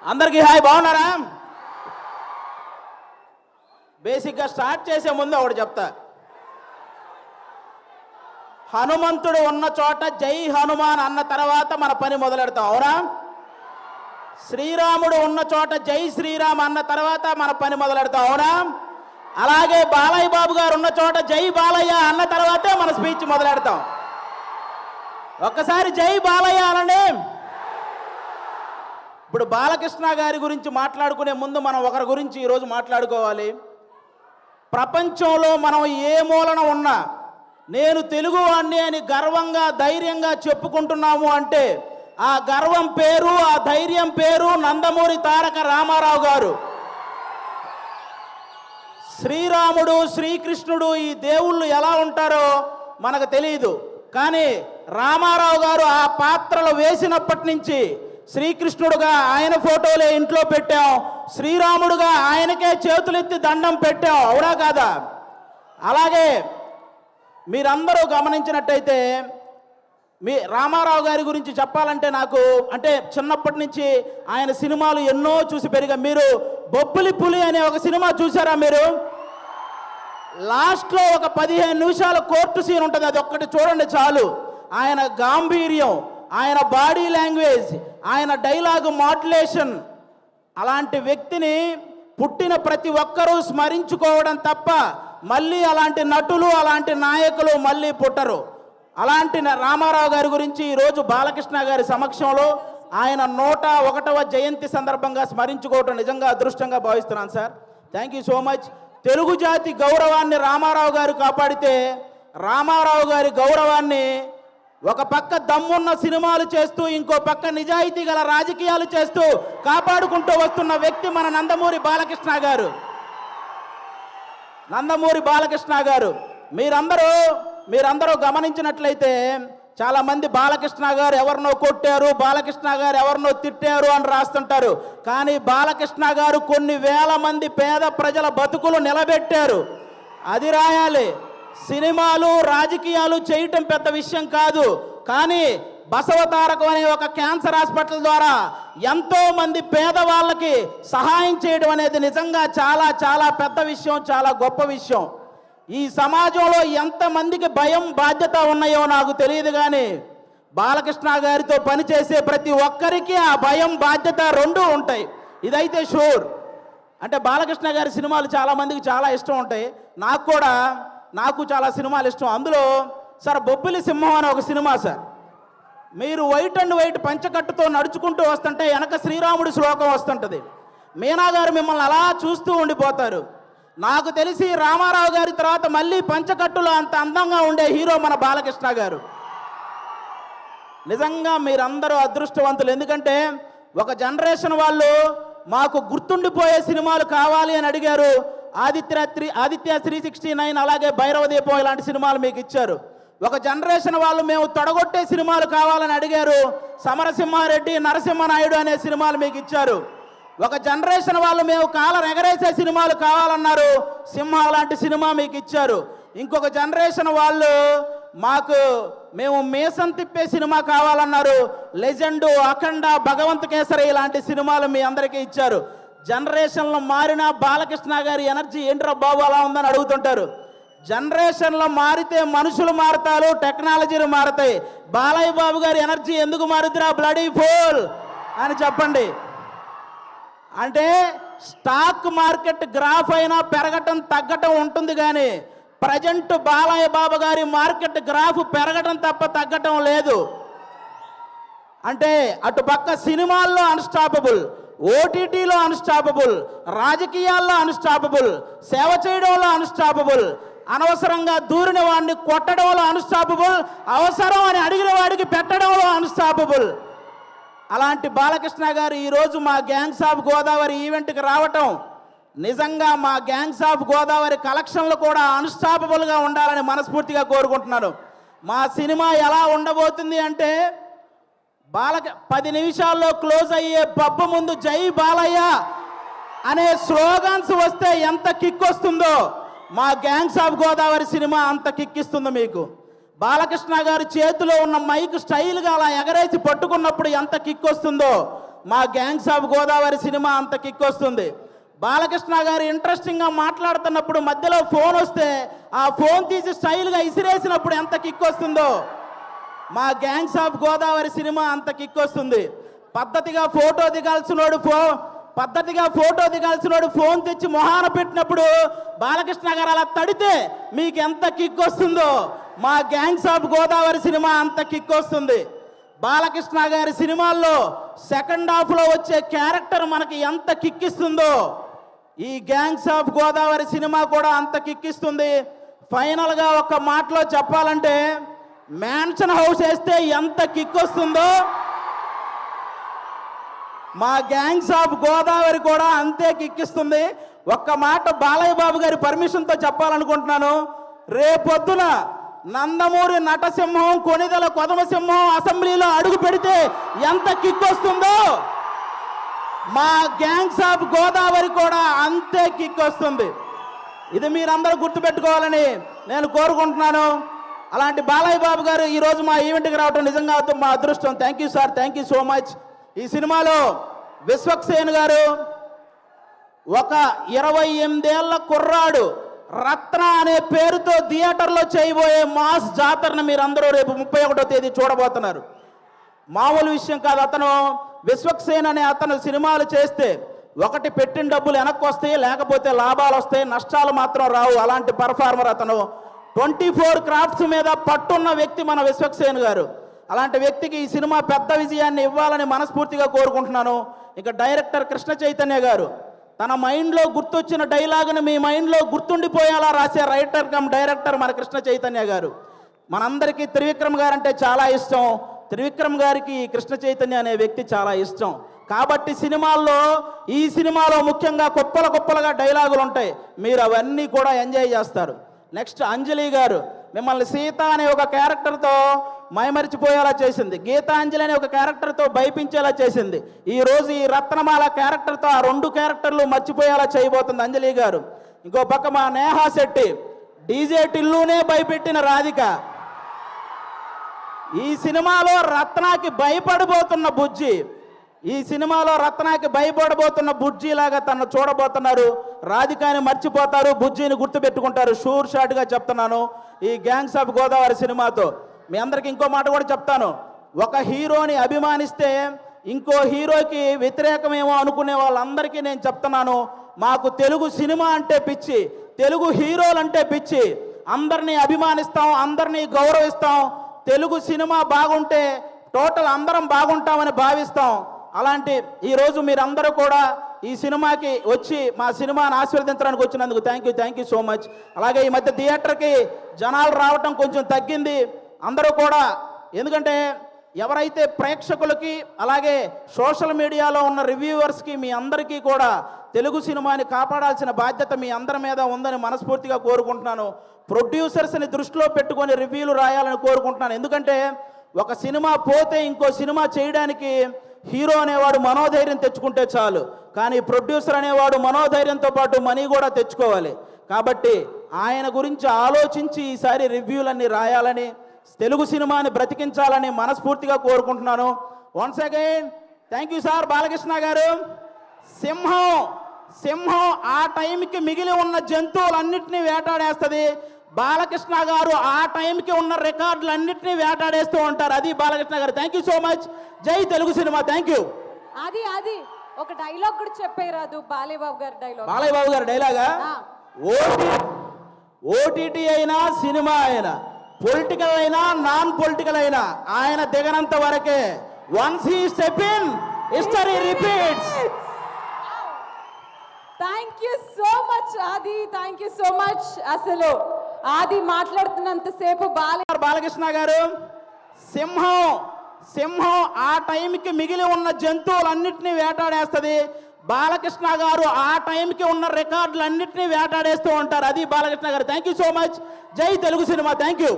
అందరికీ హాయ్, బాగున్నారా? బేసిక్గా స్టార్ట్ చేసే ముందు ఒకటి చెప్తా. హనుమంతుడు ఉన్న చోట జై హనుమాన్ అన్న తర్వాత మన పని మొదలెడతాం, అవునా? శ్రీరాముడు ఉన్న చోట జై శ్రీరామ్ అన్న తర్వాత మన పని మొదలెడతాం, అవునా? అలాగే బాలయ్య బాబు గారు ఉన్న చోట జై బాలయ్య అన్న తర్వాతే మన స్పీచ్ మొదలెడతాం. ఒక్కసారి జై బాలయ్య అనండి. ఇప్పుడు బాలకృష్ణ గారి గురించి మాట్లాడుకునే ముందు మనం ఒకరి గురించి ఈరోజు మాట్లాడుకోవాలి. ప్రపంచంలో మనం ఏ మూలన ఉన్నా నేను తెలుగువాణ్ణి అని గర్వంగా ధైర్యంగా చెప్పుకుంటున్నాము అంటే ఆ గర్వం పేరు, ఆ ధైర్యం పేరు నందమూరి తారక రామారావు గారు. శ్రీరాముడు, శ్రీకృష్ణుడు ఈ దేవుళ్ళు ఎలా ఉంటారో మనకు తెలియదు, కానీ రామారావు గారు ఆ పాత్రలు వేసినప్పటి నుంచి శ్రీకృష్ణుడుగా ఆయన ఫోటోలే ఇంట్లో పెట్టాం, శ్రీరాముడుగా ఆయనకే చేతులెత్తి దండం పెట్టాం, అవునా కాదా? అలాగే మీరందరూ గమనించినట్టయితే మీ రామారావు గారి గురించి చెప్పాలంటే నాకు అంటే చిన్నప్పటి నుంచి ఆయన సినిమాలు ఎన్నో చూసి పెరిగా. మీరు బొబ్బిలి పులి అనే ఒక సినిమా చూసారా? మీరు లాస్ట్లో ఒక 15 నిమిషాల కోర్టు సీన్ ఉంటుంది, అది ఒక్కటి చూడండి చాలు. ఆయన గాంభీర్యం, ఆయన బాడీ లాంగ్వేజ్, ఆయన డైలాగ్ మాడ్యులేషన్, అలాంటి వ్యక్తిని పుట్టిన ప్రతి ఒక్కరూ స్మరించుకోవడం తప్ప మళ్ళీ అలాంటి నటులు, అలాంటి నాయకులు మళ్ళీ పుట్టరు. అలాంటి రామారావు గారి గురించి ఈరోజు బాలకృష్ణ గారి సమక్షంలో ఆయన 101వ జయంతి సందర్భంగా స్మరించుకోవటం నిజంగా అదృష్టంగా భావిస్తున్నాను sir. Thank you so much. Telugu జాతి గౌరవాన్ని రామారావు గారు కాపాడితే రామారావు గారి గౌరవాన్ని ఒక పక్క దమ్మున్న సినిమాలు చేస్తూ ఇంకో పక్క నిజాయితీ గల రాజకీయాలు చేస్తూ కాపాడుకుంటూ వస్తున్న వ్యక్తి మన నందమూరి బాలకృష్ణ గారు. నందమూరి బాలకృష్ణ గారు మీరందరూ గమనించినట్లయితే చాలామంది బాలకృష్ణ గారు ఎవరినో కొట్టారు, బాలకృష్ణ గారు ఎవరినో తిట్టారు అని రాస్తుంటారు. కానీ బాలకృష్ణ గారు కొన్ని వేల మంది పేద ప్రజల బతుకులు నిలబెట్టారు, అది రాయాలి. సినిమాలు, రాజకీయాలు చేయటం పెద్ద విషయం కాదు, కానీ బసవతారకం అనే ఒక క్యాన్సర్ హాస్పిటల్ ద్వారా ఎంతో మంది పేదవాళ్ళకి సహాయం చేయడం అనేది నిజంగా చాలా చాలా పెద్ద విషయం, చాలా గొప్ప విషయం. ఈ సమాజంలో ఎంతమందికి భయం, బాధ్యత ఉన్నాయో నాకు తెలియదు, కానీ బాలకృష్ణ గారితో పనిచేసే ప్రతి ఒక్కరికి ఆ భయం, బాధ్యత రెండూ ఉంటాయి, ఇదైతే షూర్. అంటే బాలకృష్ణ గారి సినిమాలు చాలామందికి చాలా ఇష్టం ఉంటాయి, నాకు చాలా సినిమాలు ఇష్టం. అందులో సార్ బొబ్బిలి సింహం అనే ఒక సినిమా సార్. మీరు వైట్ అండ్ వైట్ పంచకట్టుతో నడుచుకుంటూ వస్తుంటే వెనక శ్రీరాముడి శ్లోకం వస్తుంటుంది. మీనా గారు మిమ్మల్ని అలా చూస్తూ ఉండిపోతారు. నాకు తెలిసి రామారావు గారి తర్వాత మళ్ళీ పంచకట్టులో అంత అందంగా ఉండే హీరో మన బాలకృష్ణ గారు. నిజంగా మీరందరూ అదృష్టవంతులు, ఎందుకంటే ఒక జనరేషన్ వాళ్ళు మాకు గుర్తుండిపోయే సినిమాలు కావాలి అని అడిగారు. ఆదిత్య 369, అలాగే భైరవ దీపం ఇలాంటి సినిమాలు మీకు ఇచ్చారు. ఒక జనరేషన్ వాళ్ళు మేము తొడగొట్టే సినిమాలు కావాలని అడిగారు. సమరసింహారెడ్డి, నరసింహనాయుడు అనే సినిమాలు మీకు ఇచ్చారు. ఒక జనరేషన్ వాళ్ళు మేము కాలర్ ఎగరేసే సినిమాలు కావాలన్నారు, సింహ లాంటి సినిమా మీకు ఇచ్చారు. ఇంకొక జనరేషన్ వాళ్ళు మేము మీసం తిప్పే సినిమా కావాలన్నారు, లెజెండు, అఖండ, భగవంత్ కేసరి ఇలాంటి సినిమాలు మీ అందరికీ ఇచ్చారు. జనరేషన్లో మారిన బాలకృష్ణ గారి ఎనర్జీ ఏంట్రా బాబు అలా ఉందని అడుగుతుంటారు. జనరేషన్లో మారితే మనుషులు మారుతారు, టెక్నాలజీలు మారుతాయి. బాలయ్య బాబు గారి ఎనర్జీ ఎందుకు మారుతురా బ్లడీ ఫూల్ అని చెప్పండి. అంటే స్టాక్ మార్కెట్ గ్రాఫ్ అయినా పెరగటం తగ్గటం ఉంటుంది, కానీ ప్రజెంట్ బాలయ్య బాబు గారి మార్కెట్ గ్రాఫ్ పెరగటం తప్ప తగ్గటం లేదు. అంటే అటు పక్క సినిమాల్లో అన్స్టాపబుల్, ఓటీటీలో అన్స్టాపబుల్, రాజకీయాల్లో అన్స్టాపబుల్, సేవ చేయడంలో అన్స్టాపబుల్, అనవసరంగా దూరిన వాడిని కొట్టడంలో అన్స్టాపబుల్, అవసరం అని అడిగిన వాడికి పెట్టడంలో అన్స్టాపబుల్. అలాంటి బాలకృష్ణ గారు ఈరోజు మా గ్యాంగ్స్ ఆఫ్ గోదావరి ఈవెంట్కి రావటం నిజంగా మా గ్యాంగ్స్ ఆఫ్ గోదావరి కలెక్షన్లు కూడా అన్స్టాపబుల్గా ఉండాలని మనస్ఫూర్తిగా కోరుకుంటున్నాను. మా సినిమా ఎలా ఉండబోతుంది అంటే 10 నిమిషాల్లో క్లోజ్ అయ్యే పబ్బు ముందు జై బాలయ్య అనే స్లోగన్స్ వస్తే ఎంత కిక్ వస్తుందో మా గ్యాంగ్స్ ఆఫ్ గోదావరి సినిమా అంత కిక్ ఇస్తుంది మీకు. బాలకృష్ణ గారి చేతిలో ఉన్న మైక్ స్టైల్గా అలా ఎగరేసి పట్టుకున్నప్పుడు ఎంత కిక్ వస్తుందో మా గ్యాంగ్స్ ఆఫ్ గోదావరి సినిమా అంత కిక్ వస్తుంది. బాలకృష్ణ గారు ఇంట్రెస్టింగ్గా మాట్లాడుతున్నప్పుడు మధ్యలో ఫోన్ వస్తే ఆ ఫోన్ తీసి స్టైల్గా ఇసిరేసినప్పుడు ఎంత కిక్ వస్తుందో మా గ్యాంగ్స్ ఆఫ్ గోదావరి సినిమా అంత కిక్ వస్తుంది. పద్ధతిగా ఫోటో దిగాల్సినోడు ఫోన్ తెచ్చి మొహాన పెట్టినప్పుడు బాలకృష్ణ గారు అలా తడితే మీకు ఎంత కిక్ వస్తుందో మా గ్యాంగ్స్ ఆఫ్ గోదావరి సినిమా అంత కిక్ వస్తుంది. బాలకృష్ణ గారి సినిమాల్లో సెకండ్ హాఫ్లో వచ్చే క్యారెక్టర్ మనకి ఎంత కిక్కిస్తుందో ఈ గ్యాంగ్స్ ఆఫ్ గోదావరి సినిమా కూడా అంత కిక్కిస్తుంది. ఫైనల్గా ఒక మాటలో చెప్పాలంటే మ్యాన్షన్ హౌస్ వేస్తే ఎంత కిక్ వస్తుందో మా గ్యాంగ్స్ ఆఫ్ గోదావరి కూడా అంతే కిక్కిస్తుంది. ఒక్క మాట బాలయ్య బాబు గారి పర్మిషన్తో చెప్పాలనుకుంటున్నాను. రేపొద్దున నందమూరి నటసింహం, కొనిదెల కొదమసింహం అసెంబ్లీలో అడుగు పెడితే ఎంత కిక్ వస్తుందో మా గ్యాంగ్స్ ఆఫ్ గోదావరి కూడా అంతే కిక్ వస్తుంది. ఇది మీరందరూ గుర్తుపెట్టుకోవాలని నేను కోరుకుంటున్నాను. అలాంటి బాలయ్య బాబు గారు ఈరోజు మా ఈవెంట్కి రావడం నిజంగా మా అదృష్టం. Thank you sir, thank you so much. ఈ సినిమాలో విశ్వక్సేన్ గారు ఒక 28 ఏళ్ల కుర్రాడు రత్న అనే పేరుతో థియేటర్లో చేయబోయే మాస్ జాతరను మీరందరూ రేపు 31వ తేదీ చూడబోతున్నారు. మామూలు విషయం కాదు. అతను విశ్వక్సేన్ అనే అతను సినిమాలు చేస్తే ఒకటి పెట్టిన డబ్బులు వెనక్కి వస్తాయి, లేకపోతే లాభాలు వస్తాయి, నష్టాలు మాత్రం రావు. అలాంటి పర్ఫార్మర్ అతను. 24 క్రాఫ్ట్స్ మీద పట్టున్న వ్యక్తి మన విశ్వక్సేన్ గారు. అలాంటి వ్యక్తికి ఈ సినిమా పెద్ద విజయాన్ని ఇవ్వాలని మనస్ఫూర్తిగా కోరుకుంటున్నాను. ఇక డైరెక్టర్ కృష్ణ చైతన్య గారు తన మైండ్లో గుర్తొచ్చిన డైలాగుని మీ మైండ్లో గుర్తుండిపోయేలా రాసే రైటర్ కమ్ డైరెక్టర్ మన కృష్ణ చైతన్య గారు. మనందరికీ త్రివిక్రమ్ గారు అంటే చాలా ఇష్టం. త్రివిక్రమ్ గారికి కృష్ణ చైతన్య అనే వ్యక్తి చాలా ఇష్టం. కాబట్టి ఈ సినిమాలో ముఖ్యంగా కుప్పలుగా డైలాగులు ఉంటాయి. మీరు అవన్నీ కూడా ఎంజాయ్ చేస్తారు. నెక్స్ట్ అంజలి గారు మిమ్మల్ని సీత అనే ఒక క్యారెక్టర్తో మైమరిచిపోయేలా చేసింది. గీతాంజలి అనే ఒక క్యారెక్టర్తో భయపించేలా చేసింది. ఈరోజు ఈ రత్నమాల క్యారెక్టర్తో ఆ 2 క్యారెక్టర్లు మర్చిపోయేలా చేయబోతుంది అంజలి గారు. ఇంకో పక్క మా నేహా శెట్టి డీజే టిల్లునే భయపెట్టిన రాధిక. ఈ సినిమాలో రత్నాకి భయపడబోతున్న బుజ్జి లాగా తను చూడబోతున్నారు. రాధికాని మర్చిపోతారు, బుజ్జిని గుర్తుపెట్టుకుంటారు. షూర్ షాట్గా చెప్తున్నాను. ఈ గ్యాంగ్స్ ఆఫ్ గోదావరి సినిమాతో మీ అందరికి ఇంకో మాట కూడా చెప్తాను. ఒక హీరోని అభిమానిస్తే ఇంకో హీరోకి వ్యతిరేకమేమో అనుకునే వాళ్ళందరికీ నేను చెప్తున్నాను, మాకు తెలుగు సినిమా అంటే పిచ్చి, తెలుగు హీరోలు అంటే పిచ్చి. అందరినీ అభిమానిస్తాం, అందరినీ గౌరవిస్తాం. తెలుగు సినిమా బాగుంటే టోటల్ అందరం బాగుంటామని భావిస్తాం. అలాంటి ఈరోజు మీరందరూ కూడా ఈ సినిమాకి వచ్చి మా సినిమాని ఆశీర్వదించడానికి వచ్చినందుకు థ్యాంక్ యూ సో మచ్. అలాగే ఈ మధ్య థియేటర్కి జనాలు రావటం కొంచెం తగ్గింది. అందరూ కూడా ఎందుకంటే ఎవరైతే ప్రేక్షకులకి అలాగే సోషల్ మీడియాలో ఉన్న రివ్యూవర్స్కి మీ అందరికీ కూడా తెలుగు సినిమాని కాపాడాల్సిన బాధ్యత మీ అందరి మీద ఉందని మనస్ఫూర్తిగా కోరుకుంటున్నాను. ప్రొడ్యూసర్స్ని దృష్టిలో పెట్టుకొని రివ్యూలు రాయాలని కోరుకుంటున్నాను. ఎందుకంటే ఒక సినిమా పోతే ఇంకో సినిమా చేయడానికి హీరో అనేవాడు మనోధైర్యం తెచ్చుకుంటే చాలు, కానీ ప్రొడ్యూసర్ అనేవాడు మనోధైర్యంతో పాటు మనీ కూడా తెచ్చుకోవాలి. కాబట్టి ఆయన గురించి ఆలోచించి ఈసారి రివ్యూలన్నీ రాయాలని, తెలుగు సినిమాని బ్రతికించాలని మనస్ఫూర్తిగా కోరుకుంటున్నాను. Once again thank you sir. Balakrishna గారు, సింహం ఆ టైంకి మిగిలి ఉన్న జంతువులన్నింటినీ వేటాడేస్తుంది. బాలకృష్ణ గారు ఆ టైంకి ఉన్న రికార్డులన్నింటినీ వేటాడేస్తూ ఉంటారు. అది బాలకృష్ణ గారు. Thank you so much. జై తెలుగు సినిమా. Thank you. అది ఒక డైలాగ్ కూడా చెప్పేరాదు బాలయ్య బాబు గారి డైలాగా. ఓటీటీ అయినా సినిమా అయినా పొలిటికల్ అయినా నాన్ పొలిటికల్ అయినా ఆయన దిగనంత వరకే. Once he step in history repeats. Thank you so much Aadi. Thank you so much. అసలు ఆది మాట్లాడుతున్నంత సేపు బాలకృష్ణ గారు, సింహం ఆ టైంకి మిగిలి ఉన్న జంతువులన్నింటినీ వేటాడేస్తుంది. బాలకృష్ణ గారు ఆ టైంకి ఉన్న రికార్డులన్నింటినీ వేటాడేస్తూ ఉంటారు. అది బాలకృష్ణ గారు. Thank you so much. జై తెలుగు సినిమా. Thank you.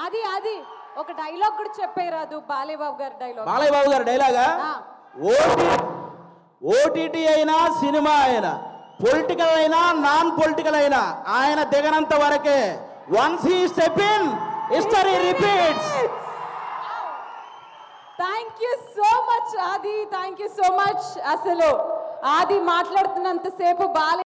అది ఒక డైలాగ్ కూడా చెప్పేరాదు బాలయ్య బాబు గారి డైలాగా. ఓటీటీ అయినా సినిమా అయినా పొలిటికల్ అయినా నాన్ పొలిటికల్ అయినా ఆయన దిగనంత వరకే. Once he step in history repeats. Thank you so much Aadi, thank you so much. అసలు ఆది మాట్లాడుతున్నంతసేపు బాలే